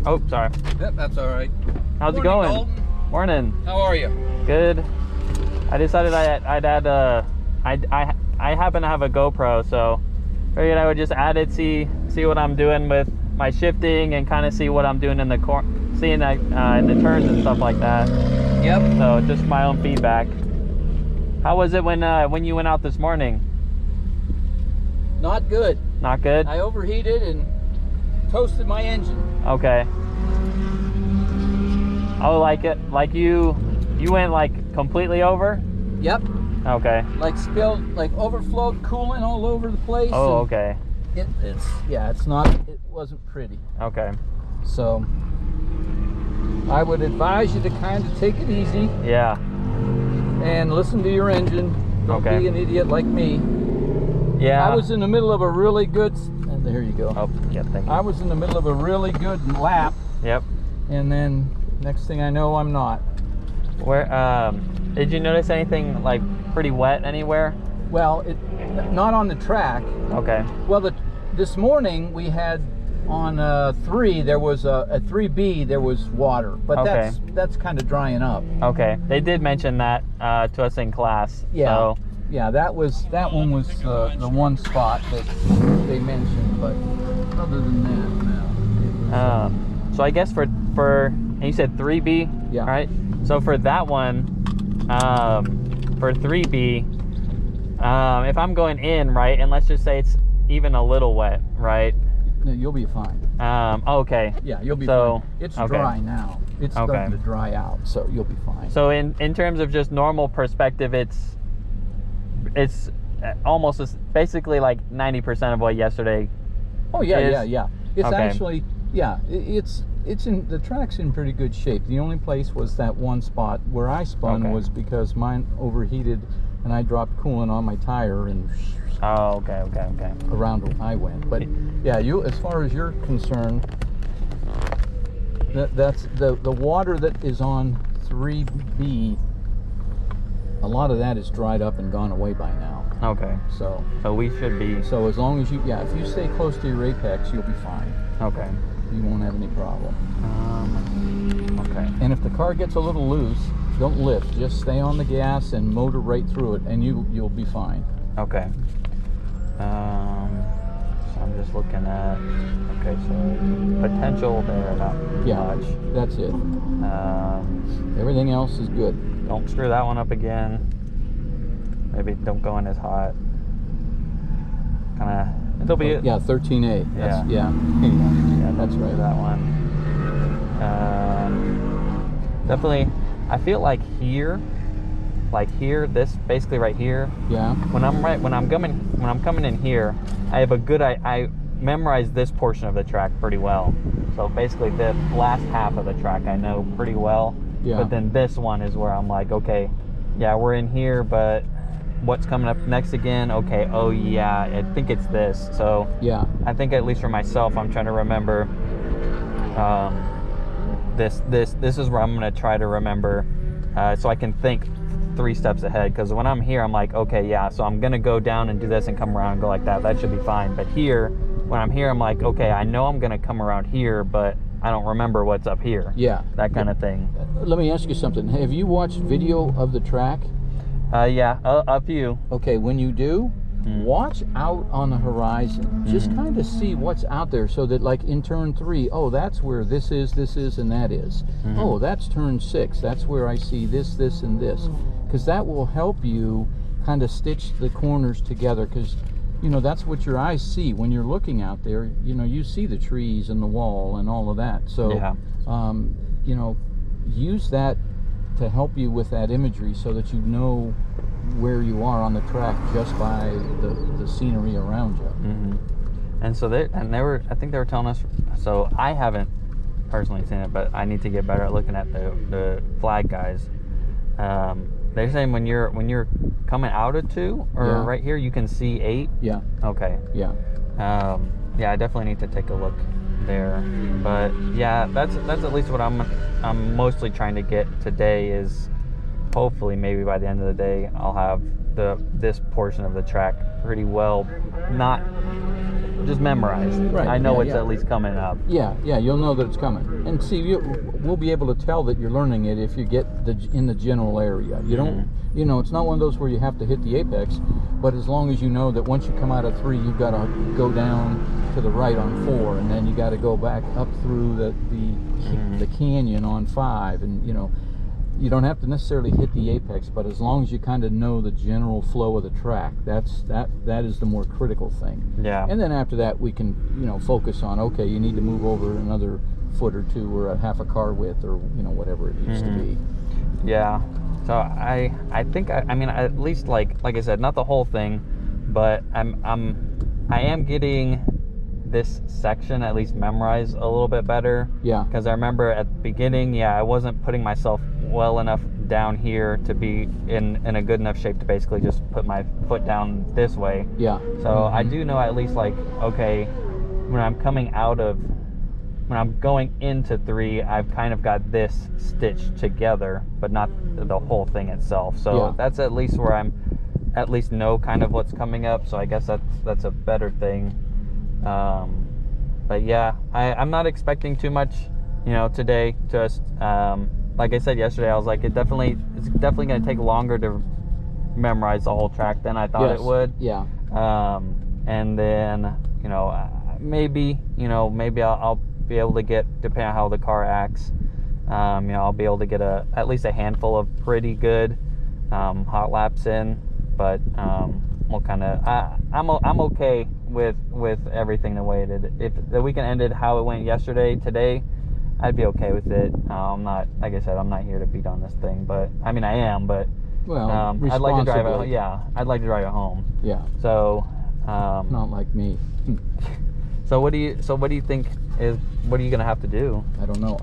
Oh, sorry. Yep, that's all right. How's it going? Dalton. Morning. How are you? Good. I decided I'd add I happen to have a GoPro, so figured I would just add it, see what I'm doing with my shifting, and kind of see what I'm doing in the in the turns and stuff like that. Yep. So just my own feedback. How was it when you went out this morning? Not good. Not good? I overheated and toasted my engine. Okay. Oh, like you went like completely over? Yep. Okay. Like spilled, like overflowed coolant all over the place. Oh, okay. It wasn't pretty. Okay. So I would advise you to kind of take it easy. Yeah. And listen to your engine. Don't be an idiot like me. Yeah. I was in the middle of a really good, and there you go. Oh, yeah, thank you. I was in the middle of a really good lap. Yep. And then next thing I know, I'm not. Where did you notice anything like pretty wet anywhere? Well, not on the track. Okay. Well, this morning we had on 3, there was a 3B, there was water, but that's kind of drying up. Okay. They did mention that to us in class. Yeah. So. Yeah, that one was the one spot that they mentioned, but other than that, no. So I guess for and you said 3B, yeah, right? So for that one, for 3B, if I'm going in, right, and let's just say it's even a little wet, right? No, you'll be fine. Okay. Yeah, you'll be fine. It's dry now. It's starting to dry out, so you'll be fine. So in terms of just normal perspective, it's almost basically like 90% of what yesterday. Oh yeah, yeah. It's actually, yeah, it's in, the track's in pretty good shape. The only place was that one spot where I spun was because mine overheated and I dropped coolant on my tire and okay. around I went. But yeah, as far as you're concerned, that's the water that is on 3B. A lot of that is dried up and gone away by now. Okay. So we should be. So as long as if you stay close to your apex, you'll be fine. Okay. You won't have any problem. Okay. And if the car gets a little loose, don't lift. Just stay on the gas and motor right through it, and you'll be fine. Okay. So I'm just looking at. Okay, so potential there, not much. That's it. Everything else is good. Don't screw that one up again. Maybe don't go in as hot. It'll be 13A. That's, yeah, that's right. That one. Definitely. I feel like here, this basically right here. Yeah. When I'm coming in here, I have a good. I memorized this portion of the track pretty well. So basically, the last half of the track I know pretty well. Yeah. But then this one is where I'm like, okay, yeah, we're in here, but what's coming up next again? Okay, oh yeah, I think it's this. So yeah, I think at least for myself, I'm trying to remember. This is where I'm gonna try to remember, so I can think 3 steps ahead. Because when I'm here, I'm like, okay, yeah, so I'm gonna go down and do this and come around and go like that. That should be fine. But here, when I'm here, I'm like, okay, I know I'm gonna come around here, but I don't remember what's up here. Yeah. That kind of thing. Let me ask you something. Have you watched video of the track? Yeah, a few. Okay, when you do, watch out on the horizon. Just kind of see what's out there, so that like in turn 3, oh, that's where this is, and that is. Oh, that's turn 6. That's where I see this, and this. Because that will help you kind of stitch the corners together, because that's what your eyes see when you're looking out there. You see the trees and the wall and all of that. So, use that to help you with that imagery, so that you know where you are on the track just by the scenery around you. And so I think they were telling us. So I haven't personally seen it, but I need to get better at looking at the flag guys. They're saying when you're coming out of 2 or right here, you can see 8. Yeah. Okay. Yeah. Yeah, I definitely need to take a look there. But yeah, that's at least what I'm mostly trying to get today. Is hopefully maybe by the end of the day I'll have this portion of the track pretty well, not just memorized. Right, I know yeah, it's yeah. at least coming up. Yeah, you'll know that it's coming. And see, we'll be able to tell that you're learning it if you get in the general area. You don't, it's not one of those where you have to hit the apex, but as long as you know that once you come out of 3, you've got to go down to the right on 4, and then you got to go back up through the canyon on 5, and you don't have to necessarily hit the apex, but as long as you kind of know the general flow of the track, that is the more critical thing. Yeah. And then after that, we can focus on, okay, you need to move over another foot or 2 or a half a car width, or whatever it needs to be. Yeah. So I think I mean, at least like I said, not the whole thing, but I am getting this section at least memorized a little bit better. Yeah. Because I remember at the beginning, I wasn't putting myself well enough down here to be in a good enough shape to basically just put my foot down this way. Yeah. So I do know at least, like, okay, when I'm going into 3, I've kind of got this stitched together, but not the whole thing itself. So that's at least where I'm at least know kind of what's coming up. So I guess that's a better thing. But yeah, I'm not expecting too much, today. Just like I said yesterday, I was like, it's definitely going to take longer to memorize the whole track than I thought it would. Yeah. And then maybe I'll be able to get, depending on how the car acts, I'll be able to get at least a handful of pretty good hot laps in. But we'll kind of I'm okay with everything the way it did. If the weekend ended how it went today, I'd be okay with it. I'm not, like I said, I'm not here to beat on this thing, but I mean, I am, but well, I'd like to drive it. Yeah, I'd like to drive it home. Yeah. So not like me. So what do you think what are you gonna have to do? I don't know.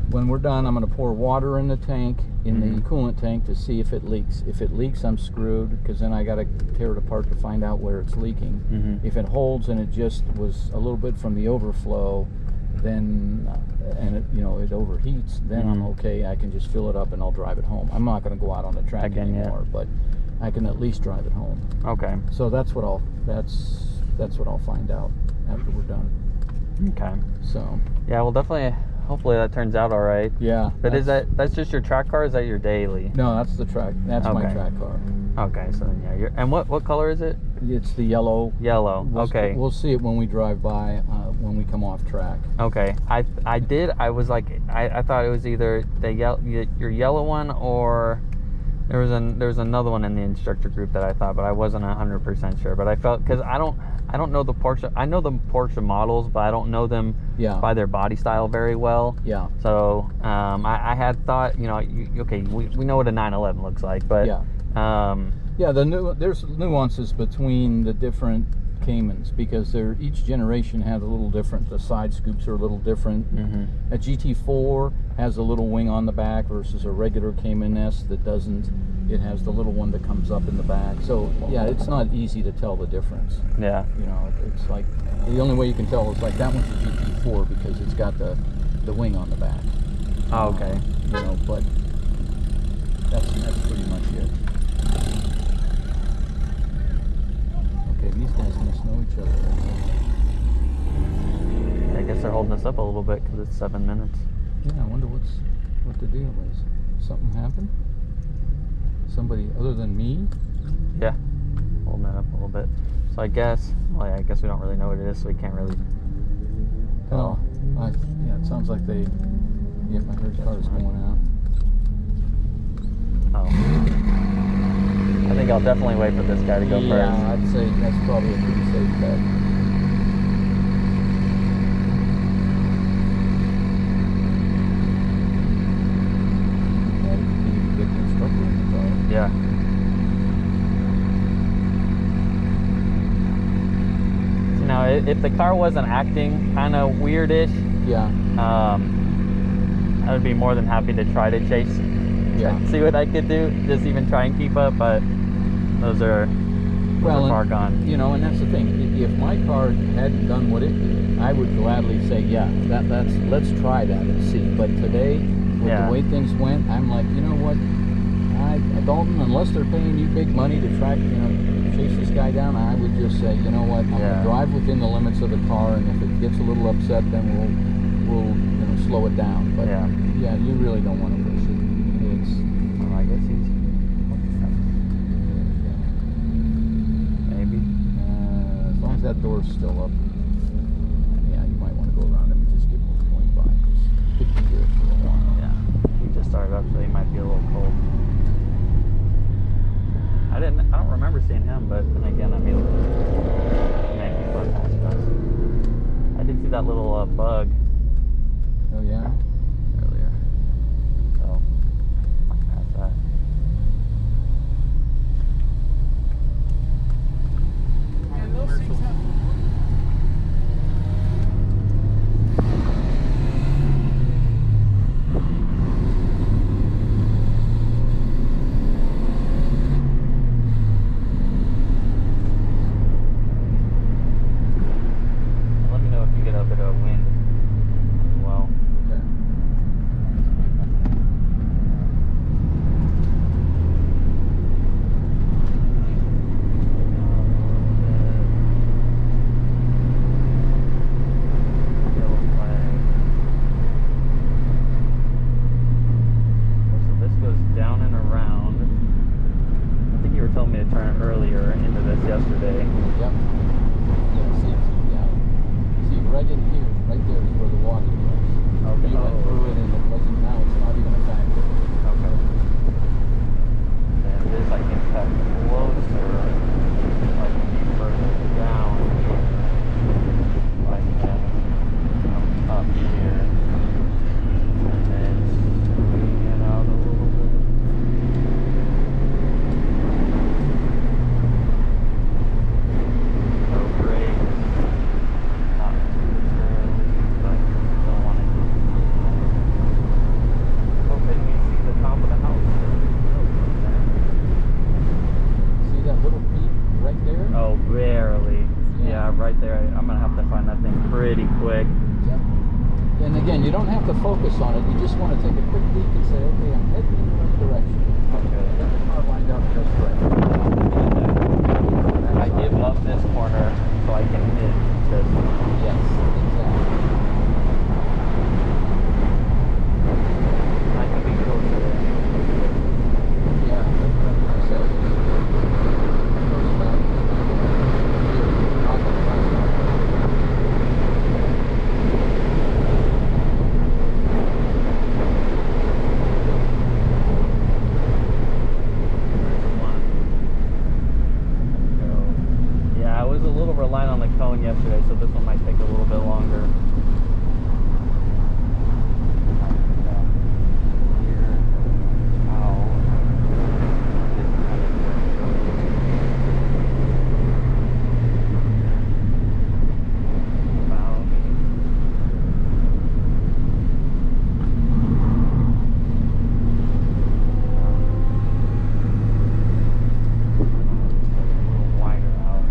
When we're done, I'm gonna pour water in the tank, in the coolant tank, to see if it leaks. If it leaks, I'm screwed, because then I gotta tear it apart to find out where it's leaking. If it holds and it just was a little bit from the overflow, then and it overheats, then I'm okay. I can just fill it up and I'll drive it home. I'm not gonna go out on the track anymore, but I can at least drive it home. Okay. So that's what I'll find out after we're done. Okay. So yeah, well, definitely. Hopefully that turns out all right. Yeah. But that's just your track car? Or is that your daily? No, that's the track. That's my track car. Okay, so then and what color is it? It's the yellow. Yellow. Okay. We'll see it when we drive by, when we come off track. Okay. I was like, I thought it was either your yellow one, or there was another one in the instructor group that I thought, but I wasn't 100% sure. But I felt, because I don't know the Porsche. I know the Porsche models, but I don't know them by their body style very well. Yeah. So I had thought, we know what a 911 looks like, but there's nuances between the different Caymans, because each generation had a little different. The side scoops are a little different. A GT4 has a little wing on the back versus a regular Cayman S that doesn't. It has the little one that comes up in the back. So yeah, it's not easy to tell the difference. Yeah. It's like the only way you can tell is like that one's a GT4 because it's got the wing on the back. Oh, okay. But that's pretty much it. Okay, these guys must know each other. I guess they're holding us up a little bit because it's 7 minutes. Yeah, I wonder what the deal is. Something happened? Somebody other than me? Yeah, holding it up a little bit. So I guess we don't really know what it is, so we can't really tell. It sounds like my car's going out. Oh. I think I'll definitely wait for this guy to go first. Yeah, I'd say that's probably a pretty safe bet. Yeah. So now, if the car wasn't acting kind of weirdish, I would be more than happy to try to chase. See what I could do. Just even try and keep up, but those are far gone. And that's the thing. If my car hadn't done what it did, I would gladly say, let's try that and see. But today, with the way things went, I'm like, you know what? Dalton, unless they're paying you big money to chase this guy down, I would just say, you know what, I'm Yeah. gonna drive within the limits of the car, and if it gets a little upset, then we'll slow it down. But Yeah. yeah, you really don't want to push it. It's Well, I guess he's maybe. as long as that door's still up, yeah, you might want to go around and just give him a point by. Just could be here for a while. Yeah. He just started up, so he might be a little cold. I don't remember seeing him, but then again, I mean, maybe he was past us. I did see that little bug Oh yeah. earlier, so might pass that. And those things have. Let me know if you get a bit of wind as well. Okay. Yellow flag. Okay, so this goes down and around. I think you were telling me to turn earlier into this yesterday. Yep. Yeah. See, right in here, right there is where the water was. Okay. You went through it, and it wasn't. Now it's not even a factor. Okay. And this I can cut closer, like be further down here, like that. Come up here, and then swing it out a little bit. No brakes, not too early, but don't want to get hoping we see the top of the house. See that little peak right there? Oh, barely. Yeah. Yeah, right there. I'm gonna have to find that thing pretty quick. Yep. And again, you don't have to focus on it. You just want to take a quick peek and say, okay, I'm heading in the right direction. Okay. Get the car lined up just right. I give up this corner so I can hit this. Yes, exactly. I can be closer there. Yeah, that's what I said. Goes back. Here, not the last one. Yeah, I was a little reliant on the cone yesterday, so this one might take a little bit longer. Here, out. This kind of about. A little wider out.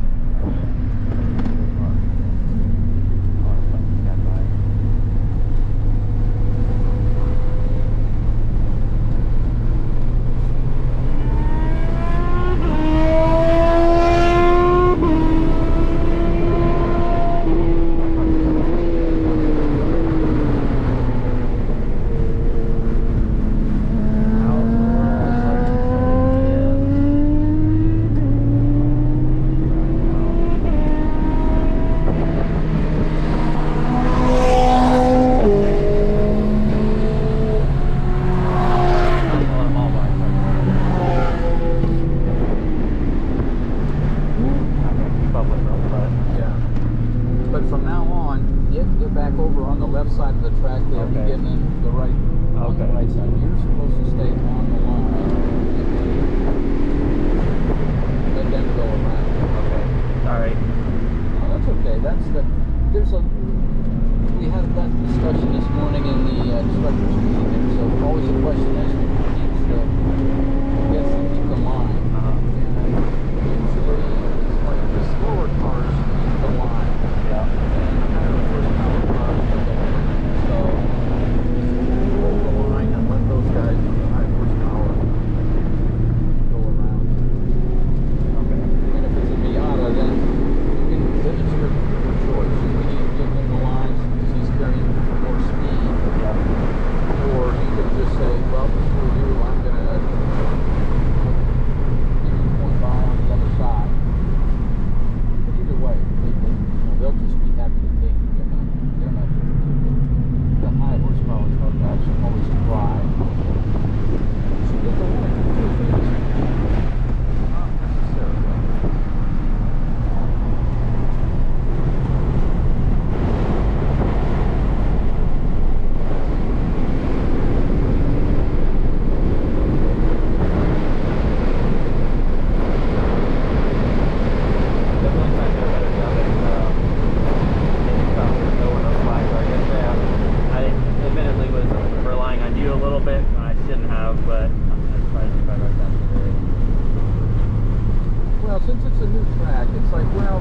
track, it's like, well,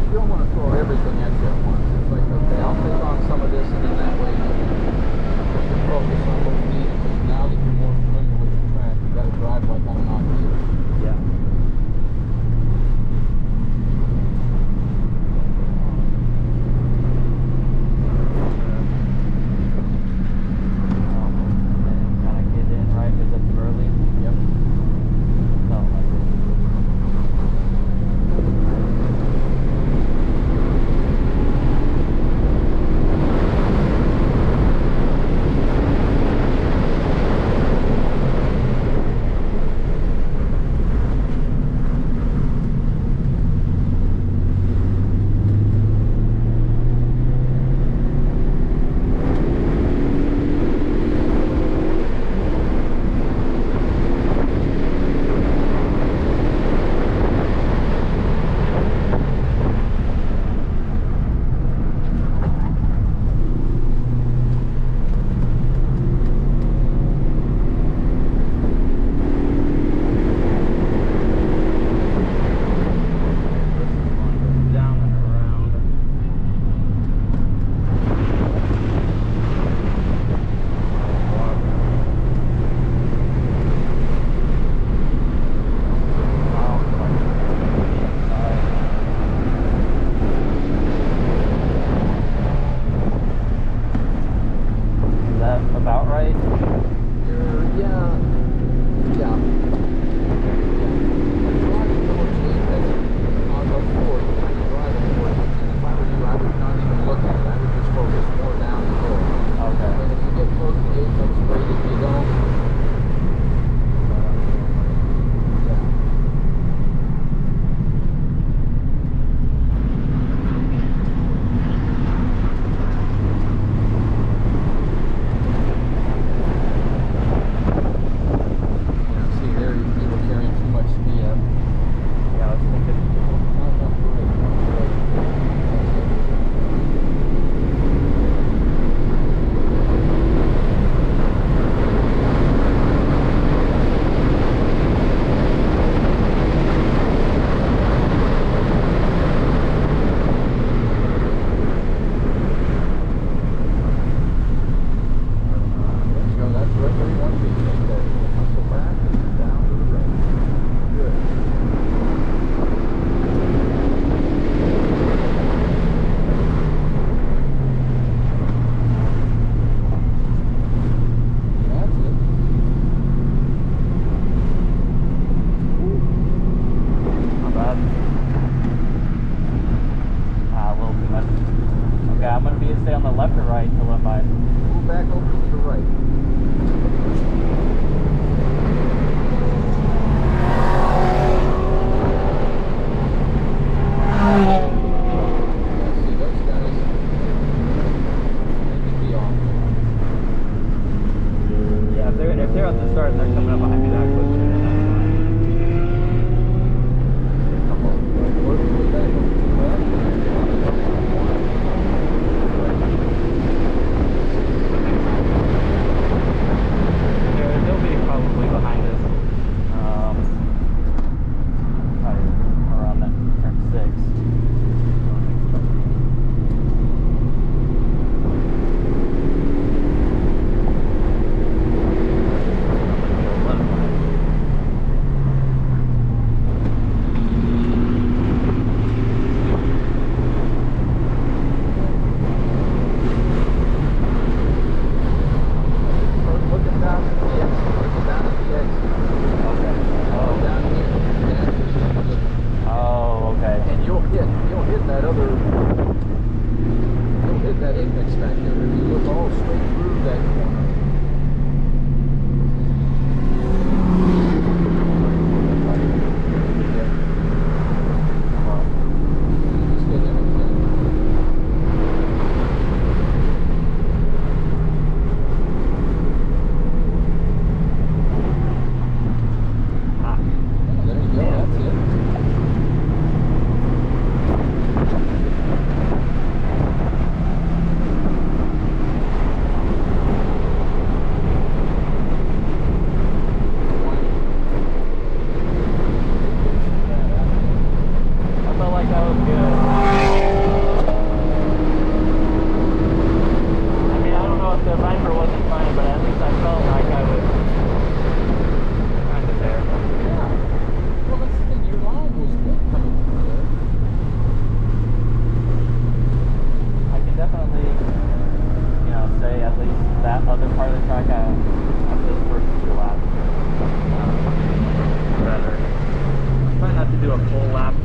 you don't want to throw everything at you at once. It's like, okay, I'll take on some of this, and then that way you can focus on what you need. Because now that you're more familiar with the track, you got to drive like I'm not here. Yeah.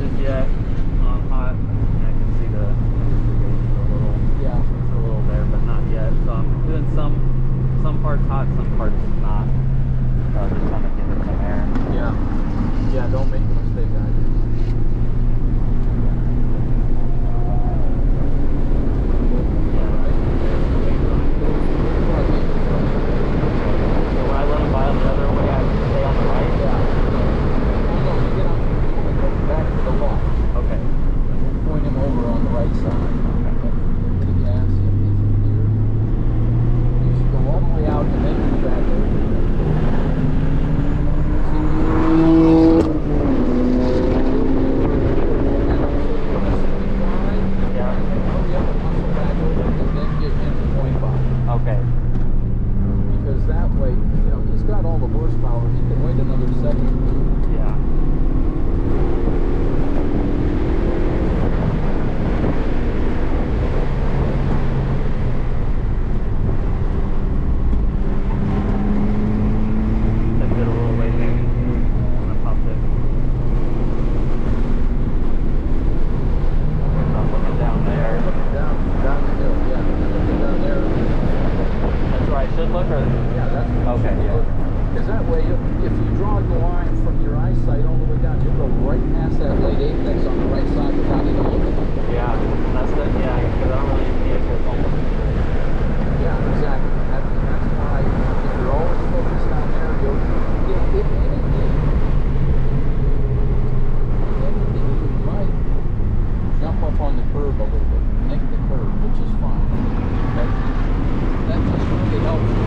just yet on hot. I can see the gauge is a little, Yeah. it's a little there, but not yet. So I'm doing some parts hot, some parts not. So I'm just trying to give it some air. Yeah. Yeah, don't make the mistake I did. So when I let them by on the other way, I stay on the right? Yeah. Oh, no, you get on back to the left. Okay. Point him over on the right side. Hit the gas, hit here. You should go all the way out and then move back over. Yeah. Hurry up and hustle back over and then get into point 5. Okay. Because that way, you know, he's got all the horsepower. He can wait another second. Yeah. Took it a little way there when I popped it. So I'm looking down there. Down the hill, yeah. Looking down there. That's where I should look, or? Yeah, that's Okay, yeah. Because that way, if you draw the line from your eyesight all the way down, you'll go right past that late apex on the right side without even looking. Yeah, that's the, yeah, because I don't really need it because it's almost Yeah, exactly. That's why if you're always focused down there, you'll, if anything, you might jump up on the curve a little bit, nick the curve, which is fine. That just really helps you.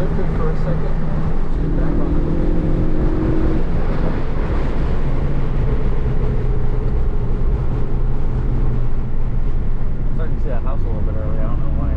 lift it for a second. Just get back on the I'm starting to see that house a little bit early. I don't know why.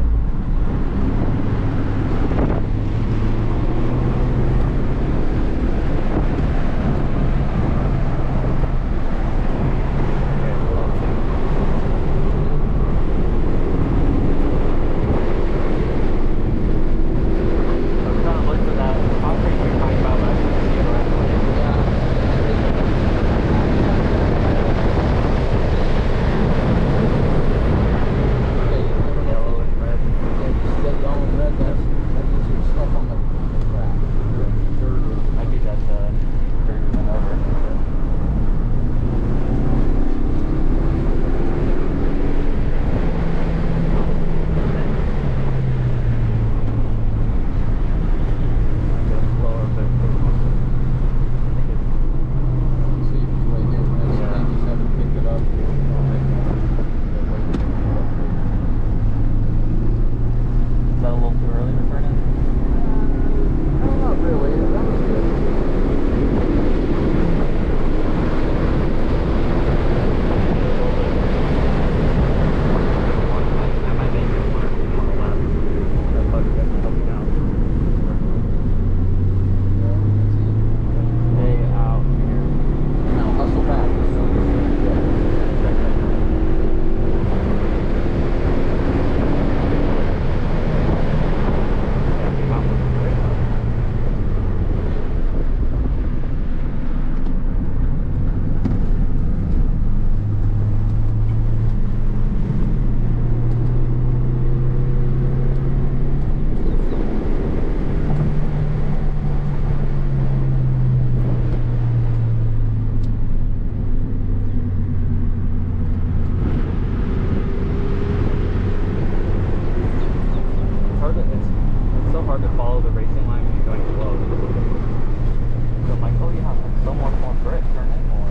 So I'm like, oh yeah, so much more grip, turn angle.